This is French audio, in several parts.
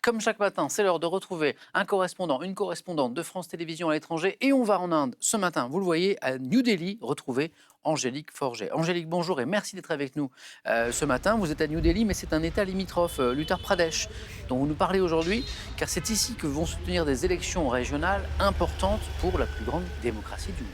Comme chaque matin, c'est l'heure de retrouver un correspondant, une correspondante de France Télévisions à l'étranger. Et on va en Inde ce matin, vous le voyez, à New Delhi, retrouver Angélique Forget. Angélique, bonjour et merci d'être avec nous ce matin. Vous êtes à New Delhi, mais c'est un État limitrophe, l'Uttar Pradesh, dont vous nous parlez aujourd'hui, car c'est ici que vont se tenir des élections régionales importantes pour la plus grande démocratie du monde.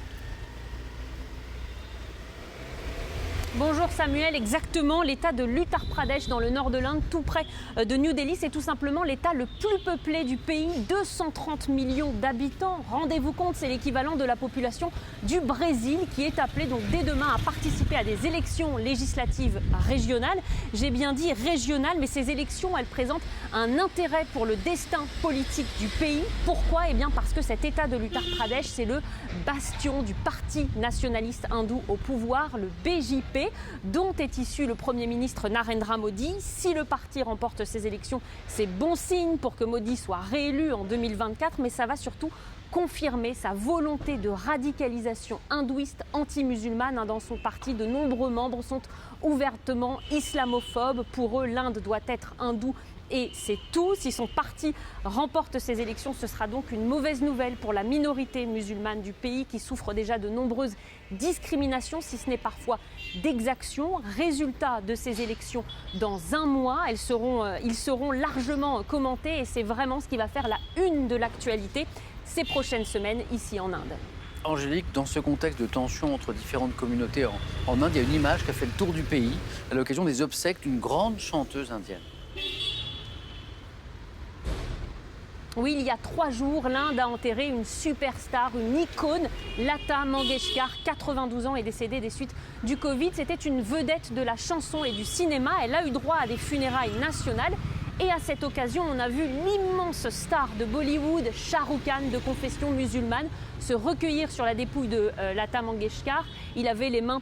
Bonjour Samuel, exactement, l'état de l'Uttar Pradesh dans le nord de l'Inde, tout près de New Delhi, c'est tout simplement l'état le plus peuplé du pays, 230 millions d'habitants. Rendez-vous compte, c'est l'équivalent de la population du Brésil qui est appelé donc dès demain à participer à des élections législatives régionales. J'ai bien dit régionales, mais ces élections, elles présentent un intérêt pour le destin politique du pays. Pourquoi ? Eh bien parce que cet état de l'Uttar Pradesh, c'est le bastion du parti nationaliste hindou au pouvoir, le BJP, dont est issu le Premier ministre Narendra Modi. Si le parti remporte ces élections, c'est bon signe pour que Modi soit réélu en 2024, mais ça va surtout confirmer sa volonté de radicalisation hindouiste anti-musulmane dans son parti. De nombreux membres sont ouvertement islamophobes. Pour eux, l'Inde doit être hindoue et c'est tout. Si son parti remporte ces élections, ce sera donc une mauvaise nouvelle pour la minorité musulmane du pays qui souffre déjà de nombreuses discriminations, si ce n'est parfois d'exactions. Résultat de ces élections dans un mois, ils seront largement commentés et c'est vraiment ce qui va faire la une de l'actualité ces prochaines semaines ici en Inde. Angélique, dans ce contexte de tension entre différentes communautés en Inde, il y a une image qui a fait le tour du pays à l'occasion des obsèques d'une grande chanteuse indienne. Oui, il y a 3 jours, l'Inde a enterré une superstar, une icône. Lata Mangeshkar, 92 ans, est décédée des suites du Covid. C'était une vedette de la chanson et du cinéma. Elle a eu droit à des funérailles nationales. Et à cette occasion, on a vu l'immense star de Bollywood, Shah Rukh Khan, de confession musulmane, se recueillir sur la dépouille de Lata Mangeshkar. Il avait les mains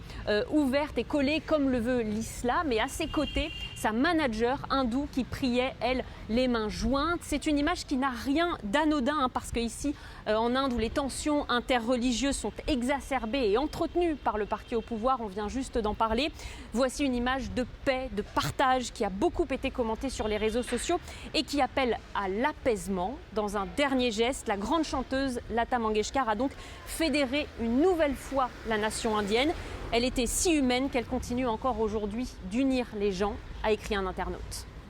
ouvertes et collées comme le veut l'islam. Et à ses côtés, sa manager hindoue qui priait, elle, les mains jointes. C'est une image qui n'a rien d'anodin, parce qu'ici, en Inde, où les tensions interreligieuses sont exacerbées et entretenues par le parti au pouvoir, on vient juste d'en parler. Voici une image de paix, de partage qui a beaucoup été commentée sur les réseaux sociaux et qui appelle à l'apaisement. Dans un dernier geste, la grande chanteuse Lata Mangeshkar a donc fédéré une nouvelle fois la nation indienne. Elle était si humaine qu'elle continue encore aujourd'hui d'unir les gens, a écrit un internaute.